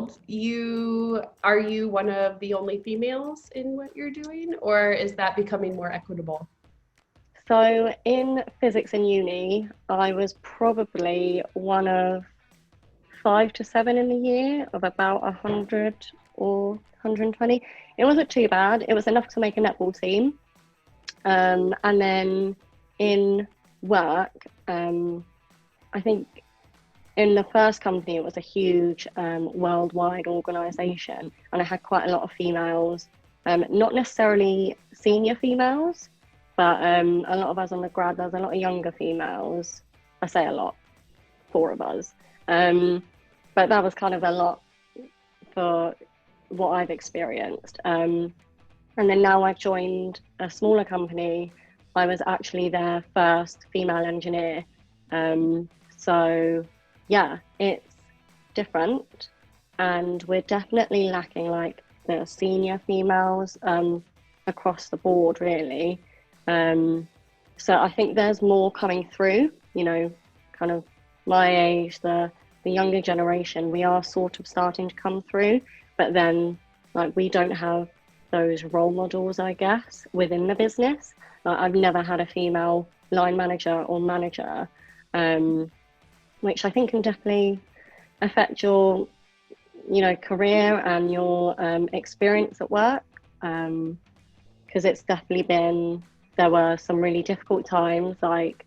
field, are you one of the only females in what you're doing, or is that becoming more equitable? So in physics in uni, I was probably one of 5 to 7 in the year of about 100 or 120. It wasn't too bad. It was enough to make a netball team. And then in work, I think in the first company, it was a huge worldwide organization, and I had quite a lot of females, not necessarily senior females, but a lot of us on the grad, there's a lot of younger females. I say a lot, 4 of us. But that was kind of a lot for what I've experienced. And then now I've joined a smaller company. I was actually their first female engineer. So yeah, it's different, and we're definitely lacking like the senior females across the board, really. So I think there's more coming through, kind of my age, the younger generation. We are sort of starting to come through, but then like we don't have those role models, I guess, within the business. I've never had a female line manager or manager, which I think can definitely affect your, career and your experience at work. Because it's definitely there were some really difficult times, like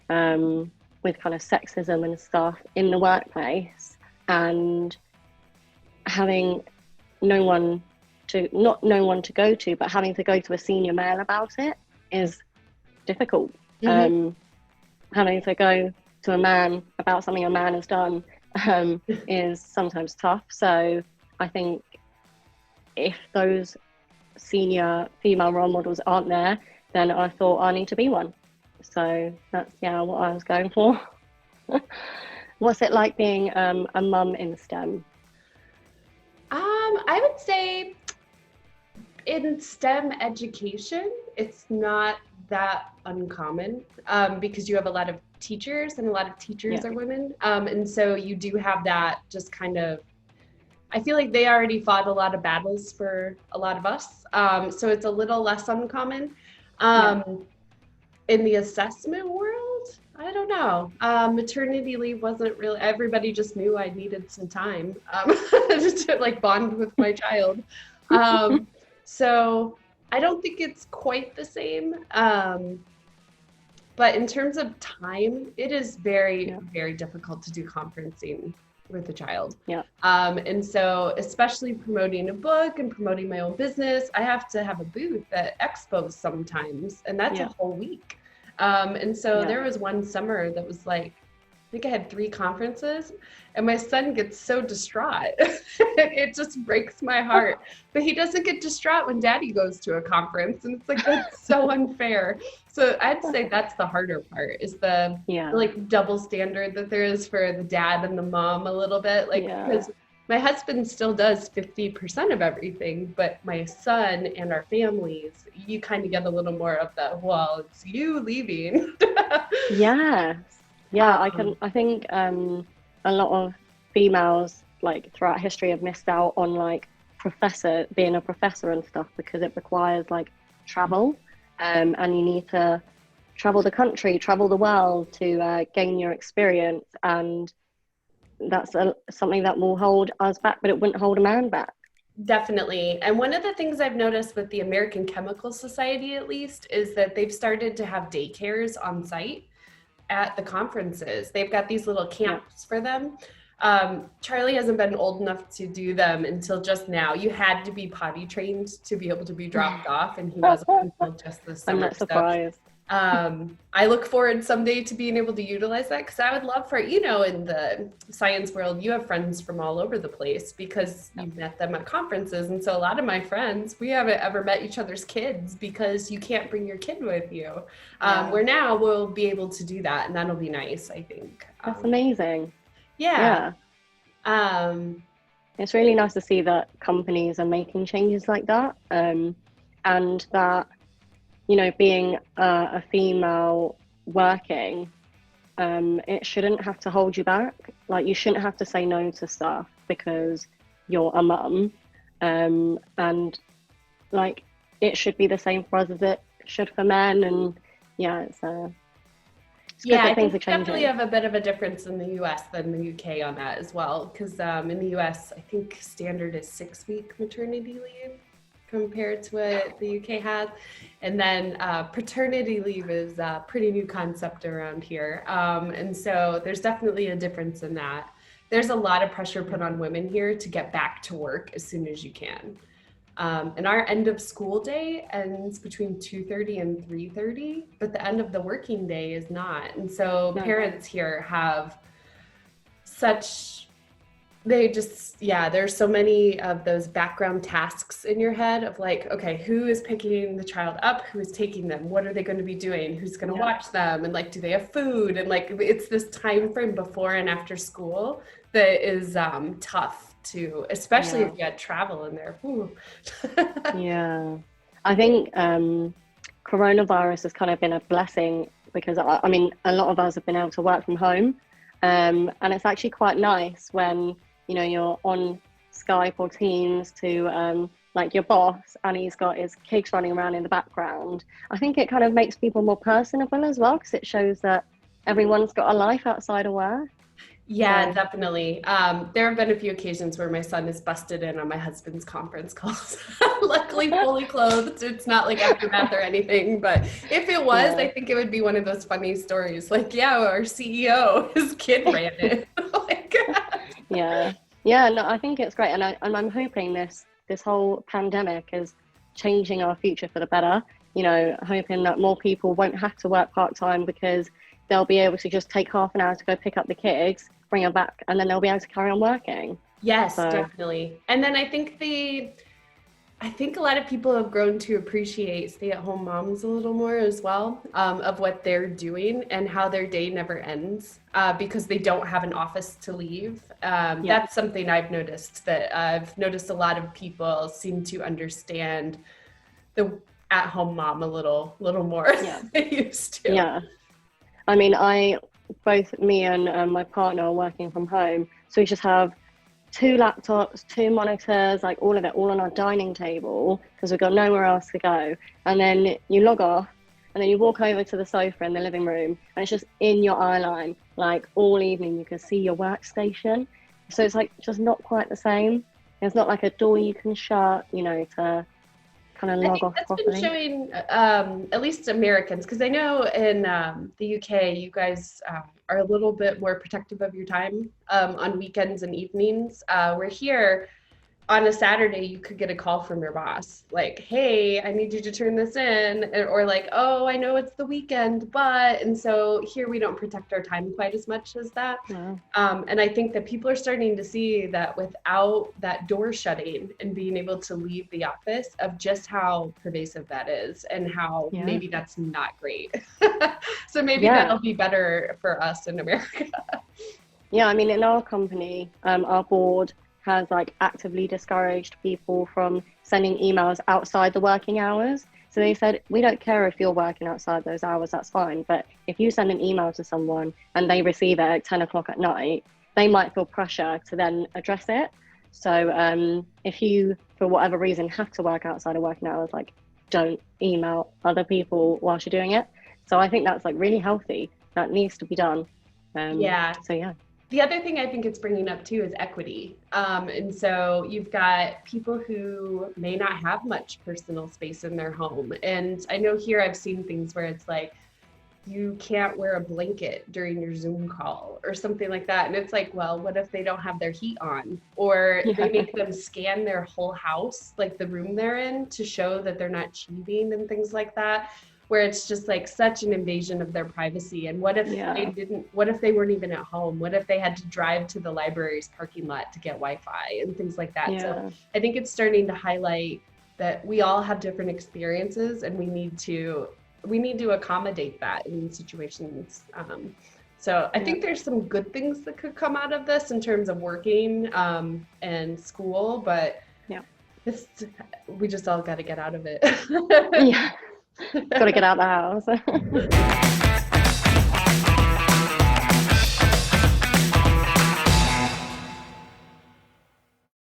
with kind of sexism and stuff in the workplace, and having not no one to go to, but having to go to a senior male about it is difficult. Mm-hmm. Having to go to a man about something a man has done is sometimes tough. So I think if those senior female role models aren't there, then I thought I need to be one. So that's what I was going for. What's it like being a mum in STEM? I would say in STEM education, it's not that uncommon because you have a lot of teachers, and a lot of teachers are women. And so you do have that just kind of, I feel like they already fought a lot of battles for a lot of us. So it's a little less uncommon. In the assessment world, I don't know. Maternity leave wasn't really, everybody just knew I needed some time to like bond with my child. So I don't think it's quite the same. But in terms of time, it is very, very difficult to do conferencing with a child. And so especially promoting a book and promoting my own business, I have to have a booth at expos sometimes, and that's a whole week. And so there was one summer that was like, I think I had 3 conferences, and my son gets so distraught. It just breaks my heart. But he doesn't get distraught when daddy goes to a conference, and it's like, that's so unfair. So I'd say that's the harder part, is the like double standard that there is for the dad and the mom a little bit. Like, because my husband still does 50% of everything, but my son and our families, you kind of get a little more of the, well, it's you leaving. I think a lot of females like throughout history have missed out on like being a professor and stuff, because it requires like travel, and you need to travel the country, travel the world to gain your experience, and that's something that will hold us back, but it wouldn't hold a man back. Definitely. And one of the things I've noticed with the American Chemical Society, at least, is that they've started to have daycares on site at the conferences. They've got these little camps for them. Charlie hasn't been old enough to do them until just now. You had to be potty trained to be able to be dropped off, and he wasn't until just this summer. I'm not surprised. I look forward someday to being able to utilize that, because I would love for, in the science world, you have friends from all over the place because you've met them at conferences. And so a lot of my friends, we haven't ever met each other's kids because you can't bring your kid with you. Where now we'll be able to do that, and that'll be nice, I think. That's amazing. Yeah. It's really nice to see that companies are making changes like that, and that, being a female working, it shouldn't have to hold you back. Like, you shouldn't have to say no to stuff because you're a mum. And like, it should be the same for us as it should for men. And yeah, it's good Yeah, that I things think are we definitely changing. have a bit of a difference in the US than the UK on that as well. Because in the US, I think standard is 6-week maternity leave compared to what the UK has. And then paternity leave is a pretty new concept around here. And so there's definitely a difference in that. There's a lot of pressure put on women here to get back to work as soon as you can. And our end of school day ends between 2:30 and 3:30, but the end of the working day is not. And so parents here have such, they just, yeah, there's so many of those background tasks in your head of like, okay, who is picking the child up? Who is taking them? What are they going to be doing? Who's going to watch them? And like, do they have food? And like, it's this time frame before and after school that is tough to, especially if you had travel in there. Yeah, I think coronavirus has kind of been a blessing because I mean, a lot of us have been able to work from home, and it's actually quite nice when you're on Skype or Teams to like your boss, and he's got his kids running around in the background. I think it kind of makes people more personable as well because it shows that everyone's got a life outside of work. Yeah, definitely. There have been a few occasions where my son is busted in on my husband's conference calls. Luckily, fully clothed. It's not like aftermath or anything. But if it was, I think it would be one of those funny stories. Like, yeah, our CEO, his kid ran it. Like, yeah. No, I think it's great, and I'm hoping this whole pandemic is changing our future for the better. Hoping that more people won't have to work part-time because they'll be able to just take half an hour to go pick up the kids, bring them back, and then they'll be able to carry on working. Yes, definitely. And then I think a lot of people have grown to appreciate stay-at-home moms a little more as well, of what they're doing and how their day never ends because they don't have an office to leave. That's something I've noticed, that I've noticed a lot of people seem to understand the at-home mom a little more than they used to. Yeah. I mean, both me and my partner are working from home, so we just have 2 laptops, 2 monitors, like all of it, all on our dining table because we've got nowhere else to go. And then you log off, and then you walk over to the sofa in the living room, and it's just in your eye line, like all evening you can see your workstation. So it's like just not quite the same. It's not like a door you can shut, to kind of log off properly. That's been showing, at least Americans, because I know in the UK, you guys are a little bit more protective of your time on weekends and evenings. We're here on a Saturday, you could get a call from your boss, like, hey, I need you to turn this in, or like, oh, I know it's the weekend, but, and so here we don't protect our time quite as much as that. And I think that people are starting to see that without that door shutting and being able to leave the office, of just how pervasive that is and how maybe that's not great. So maybe that'll be better for us in America. Yeah, I mean, in our company, our board has like actively discouraged people from sending emails outside the working hours. So they said, we don't care if you're working outside those hours, that's fine. But if you send an email to someone and they receive it at 10 o'clock at night, they might feel pressure to then address it. So if you, for whatever reason, have to work outside of working hours, like, don't email other people whilst you're doing it. So I think that's like really healthy. That needs to be done. So yeah. The other thing I think it's bringing up too is equity. And so you've got people who may not have much personal space in their home. And I know here I've seen things where it's like, you can't wear a blanket during your Zoom call or something like that. And it's like, well, what if they don't have their heat on? Or they make them scan their whole house, like the room they're in, to show that they're not cheating and things like that, where it's just like such an invasion of their privacy. And what if what if they weren't even at home? What if they had to drive to the library's parking lot to get Wi-Fi and things like that? So I think it's starting to highlight that we all have different experiences, and we need to accommodate that in situations. So I think there's some good things that could come out of this in terms of working and school, but we just all got to get out of it. Got to get out of the house.